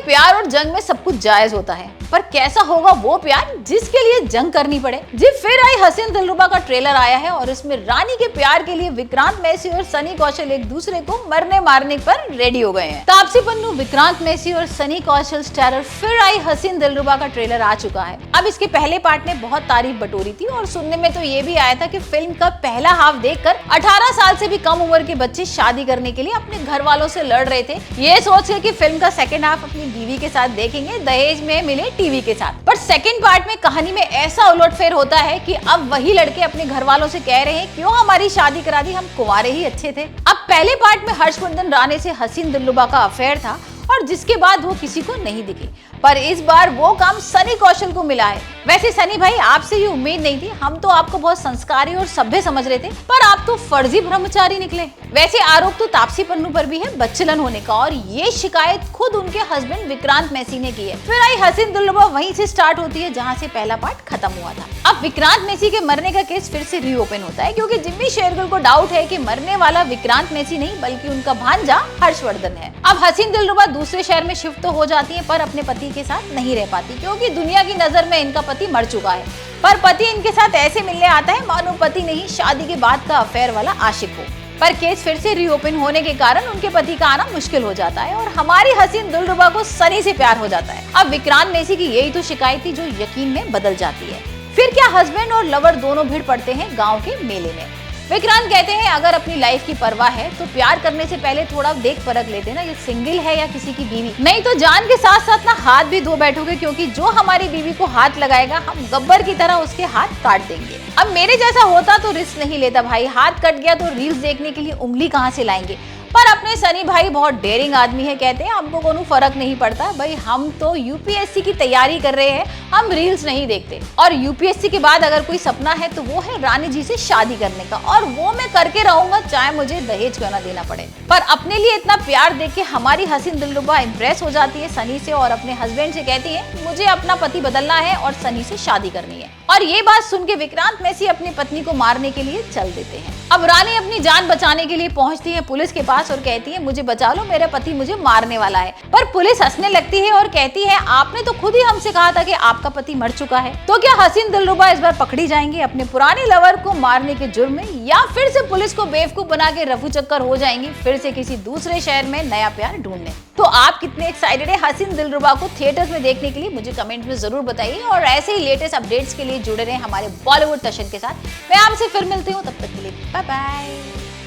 प्यार और जंग में सब कुछ जायज होता है, पर कैसा होगा वो प्यार जिसके लिए जंग करनी पड़े। जी फिर आई हसीन दिलरुबा का ट्रेलर आया है और इसमें रानी के प्यार के लिए विक्रांत मैसी और सनी कौशल एक दूसरे को मरने मारने पर रेडी हो गए हैं। तापसी पन्नू, विक्रांत मैसी और सनी कौशल स्टारर फिर आई हसीन दिलरुबा का ट्रेलर आ चुका है। अब इसके पहले पार्ट ने बहुत तारीफ बटोरी थी और सुनने में तो ये भी आया था कि फिल्म का पहला हाफ देखकर 18 साल से भी कम उम्र के बच्चे शादी करने के लिए अपने घर वालों से लड़ रहे थे, ये सोच के कि फिल्म का सेकंड हाफ अपनी बीवी के साथ देखेंगे, दहेज में मिले टीवी के साथ। पर सेकंड पार्ट में कहानी में ऐसा उलटफेर होता है कि अब वही लड़के अपने घर वालों से कह रहे हैं क्यों हमारी शादी करा दी, हम कुंवारे ही अच्छे थे। अब पहले पार्ट में हर्षवर्धन राणे से हसीन दिलरुबा का अफेयर था और जिसके बाद वो किसी को नहीं दिखे, पर इस बार वो काम सनी कौशल को मिला है। वैसे सनी भाई, आपसे ये उम्मीद नहीं थी, हम तो आपको बहुत संस्कारी और सभ्य समझ रहे थे, पर आप तो फर्जी ब्रह्मचारी निकले। वैसे आरोप तो तापसी पन्नू पर भी है बच्चलन होने का और ये शिकायत खुद उनके हस्बैंड विक्रांत मैसी ने की है। फिर आई हसीन दिलरुबा वहीं से स्टार्ट होती है जहाँ से पहला पार्ट खत्म हुआ था। अब विक्रांत मैसी के मरने का केस फिर से रीओपन होता है क्योंकि जिम्मी शेरगिल को डाउट है कि मरने वाला विक्रांत मैसी नहीं बल्कि उनका भांजा हर्षवर्धन है। अब हसीन दिलरुबा दूसरे शहर में शिफ्ट तो हो जाती है पर अपने पति के साथ नहीं रह पाती क्योंकि दुनिया की नजर में इनका पति मर चुका है। पर पति इनके साथ ऐसे मिलने आता है मानो पति नहीं शादी के बाद का अफेयर वाला आशिक हो। पर केस फिर से रीओपन होने के कारण उनके पति का आना मुश्किल हो जाता है और हमारी हसीन दिलरुबा को सनी से प्यार हो जाता है। अब विक्रांत मैसी की यही तो शिकायत थी जो यकीन में बदल जाती है। फिर क्या हस्बैंड और लवर दोनों भिड़ पड़ते हैं गाँव के मेले में। विक्रांत कहते हैं अगर अपनी लाइफ की परवाह है तो प्यार करने से पहले थोड़ा देख परख लेते ना, ये सिंगल है या किसी की बीवी, नहीं तो जान के साथ साथ ना हाथ भी धो बैठोगे क्योंकि जो हमारी बीवी को हाथ लगाएगा हम गब्बर की तरह उसके हाथ काट देंगे। अब मेरे जैसा होता तो रिस्क नहीं लेता भाई, हाथ कट गया तो रील्स देखने के लिए उंगली कहाँ से लाएंगे। पर अपने सनी भाई बहुत डेयरिंग आदमी है, कहते हैं हमको कोनो फर्क नहीं पड़ता भाई, हम तो यूपीएससी की तैयारी कर रहे हैं, हम रील्स नहीं देखते। और यूपीएससी के बाद अगर कोई सपना है तो वो है रानी जी से शादी करने का और वो मैं करके रहूंगा चाहे मुझे दहेज क्यों ना देना पड़े। पर अपने लिए इतना प्यार देख के हमारी हसीन दिलरुबा इम्प्रेस हो जाती है सनी से और अपने हस्बैंड से कहती है मुझे अपना पति बदलना है और सनी से शादी करनी है। और ये बात सुन के विक्रांत मैसी अपनी पत्नी को मारने के लिए चल देते हैं। अब रानी अपनी जान बचाने के लिए पहुंचती है पुलिस के पास और कहती है मुझे बचा लो, मेरा पति मुझे मारने वाला है। पर पुलिस हंसने लगती है और कहती है आपने तो खुद ही हमसे कहा था कि आपका पति मर चुका है। तो क्या हसीन दिलरुबा इस बार पकड़ी जाएंगी अपने पुराने लवर को मारने के जुर्म में या फिर से पुलिस को बेवकूफ बना के रफू चक्कर हो जाएंगी फिर से किसी दूसरे शहर में नया प्यार ढूंढने। तो आप कितने एक्साइटेड है हसीन दिलरुबा को थिएटर्स में देखने के लिए मुझे कमेंट में जरूर बताइए और ऐसे ही लेटेस्ट अपडेट्स के लिए जुड़े रहे हमारे बॉलीवुड टशन के साथ। मैं आपसे फिर मिलती हूँ, तब तक के लिए बाय बाय।